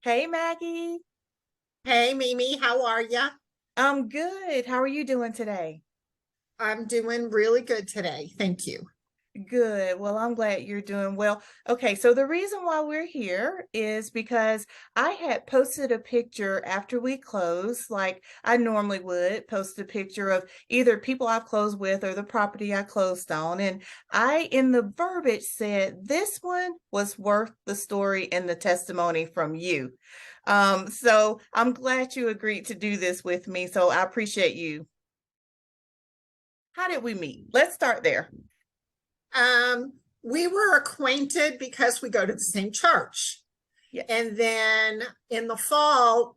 Hey Maggie, Hey Mimi, how are ya? I'm good. How are you doing today? I'm doing really good today. Thank you. Good. Well, I'm glad you're doing well. Okay, so the reason why we're here is because I had posted a picture after we closed, like I normally would, post a picture of either people I've closed with or the property I closed on. And I, in the verbiage, said this one was worth the story and the testimony from you. So I'm glad you agreed to do this with me. So I appreciate you. How did we meet? Let's start there. We were acquainted because we go to the same church. Yes. And then in the fall,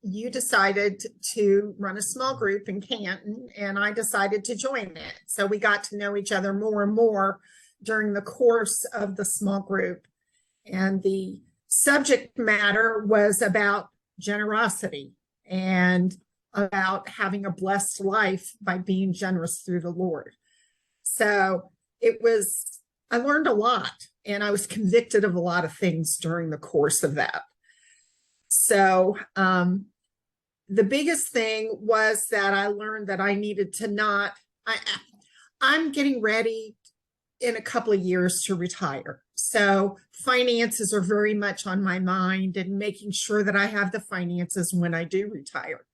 you decided to run a small group in Canton, and I decided to join it. So we got to know each other more and more during the course of the small group. And the subject matter was about generosity and about having a blessed life by being generous through the Lord. So it was, I learned a lot and I was convicted of a lot of things during the course of that. So the biggest thing was that I learned that I needed to not, I, I'm getting ready in a couple of years to retire. So finances are very much on my mind and making sure that I have the finances when I do retire.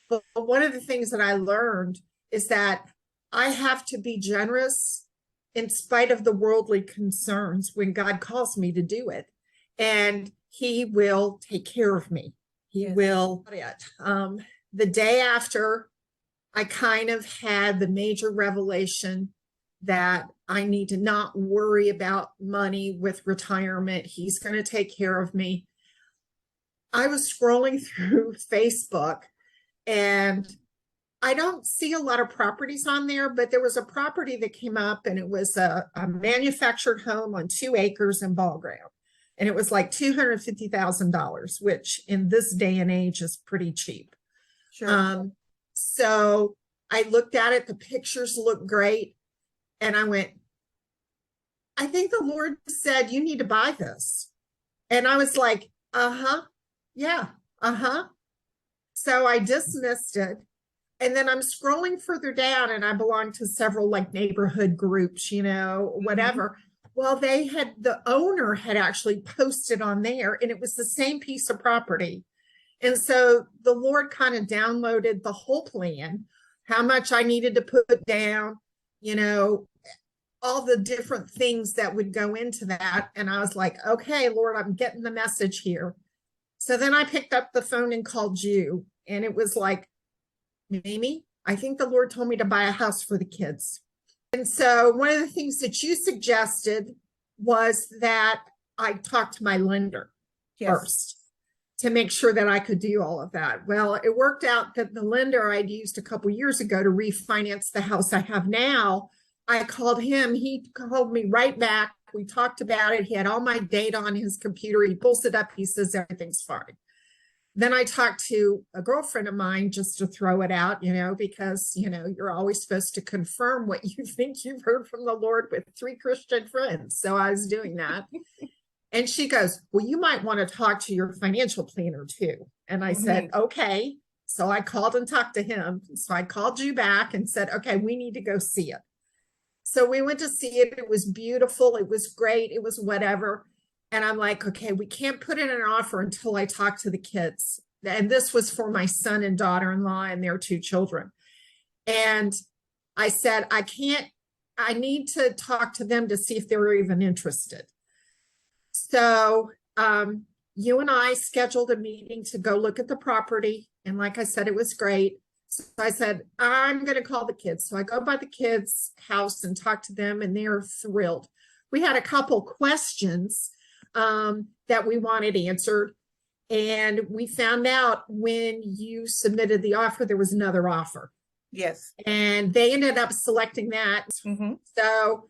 But one of the things that I learned is that I have to be generous in spite of the worldly concerns when God calls me to do it. And He will take care of me. He Yes. will. The day after, I kind of had the major revelation that I need to not worry about money with retirement. He's going to take care of me. I was scrolling through Facebook and I don't see a lot of properties on there, but there was a property that came up and it was a manufactured home on 2 acres in ball ground. And it was like $250,000, which in this day and age is pretty cheap. Sure. So I looked at it, the pictures looked great. And I went, I think the Lord said, you need to buy this. And I was like, uh-huh, yeah, uh-huh. So I dismissed it. And then I'm scrolling further down and I belong to several like neighborhood groups, whatever. Well, the owner had actually posted on there and it was the same piece of property. And so the Lord kind of downloaded the whole plan, how much I needed to put down, you know, all the different things that would go into that. And I was like, okay, Lord, I'm getting the message here. So then I picked up the phone and called you. And it was like, Mimi, I think the Lord told me to buy a house for the kids. And so one of the things that you suggested was that I talk to my lender Yes. first to make sure that I could do all of that. Well, it worked out that the lender I'd used a couple years ago to refinance the house I have now, I called him. He called me right back. We talked about it. He had all my data on his computer. He pulls it up. He says everything's fine. Then I talked to a girlfriend of mine just to throw it out, because, you're always supposed to confirm what you think you've heard from the Lord with 3 Christian friends. So I was doing that. And she goes, well, you might want to talk to your financial planner too. And I said, okay. So I called and talked to him. So I called you back and said, okay, we need to go see it. So we went to see it. It was beautiful. It was great. It was whatever. And I'm like, okay, we can't put in an offer until I talk to the kids. And this was for my son and daughter-in-law and their 2 children. And I said, I need to talk to them to see if they were even interested. So you and I scheduled a meeting to go look at the property. And like I said, it was great. So I said, I'm going to call the kids. So I go by the kids' house and talk to them, and they're thrilled. We had a couple questions that we wanted answered. And we found out when you submitted the offer, there was another offer. Yes. And they ended up selecting that. So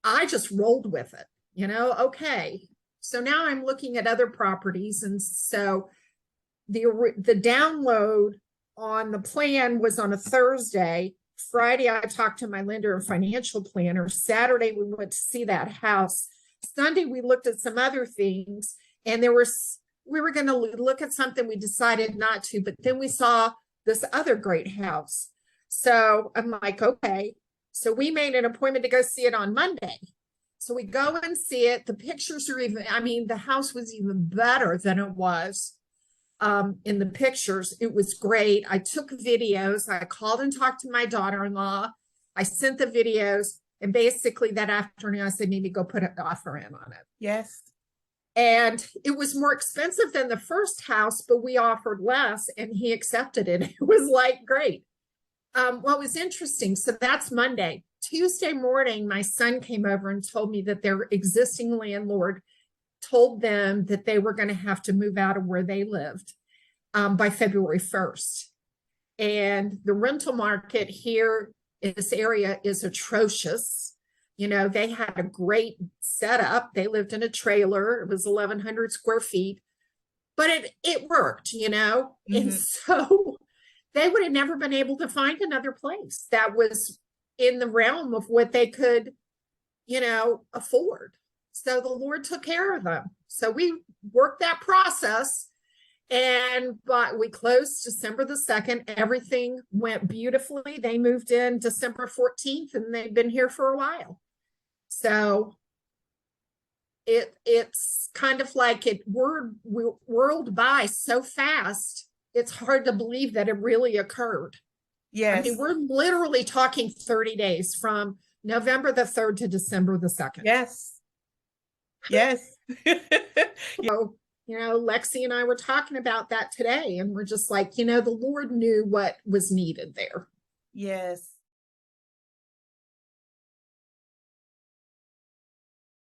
I just rolled with it, okay. So now I'm looking at other properties. And so the download on the plan was on a Thursday. Friday, I talked to my lender and financial planner. Saturday, we went to see that house. Sunday, we looked at some other things, and there were we were going to look at something. We decided not to, but then we saw this other great house. So I'm like, okay. So we made an appointment to go see it on Monday. So we go and see it. The pictures are even, I mean, the house was even better than it was in the pictures. It was great. I took videos. I called and talked to my daughter-in-law. I sent the videos. And basically that afternoon, I said, maybe go put an offer in on it. Yes. And it was more expensive than the first house, but we offered less and he accepted it. It was like, great. What was interesting, so that's Monday. Tuesday morning, my son came over and told me that their existing landlord told them that they were going to have to move out of where they lived by February 1st. And the rental market here in this area is atrocious. You know, they had a great setup. They lived in a trailer. It was 1,100 square feet, but it worked, you know? Mm-hmm. And so they would have never been able to find another place that was in the realm of what they could, you know, afford. So the Lord took care of them. So we worked that process, but we closed December the 2nd. Everything went beautifully. They moved in December 14th and they've been here for a while. So it's kind of like it whirled by so fast. It's hard to believe that it really occurred. Yes. I mean, we're literally talking 30 days from November the 3rd to December the 2nd. Yes. Yes. So, you know, Lexi and I were talking about that today, and we're just like, you know, the Lord knew what was needed there. Yes.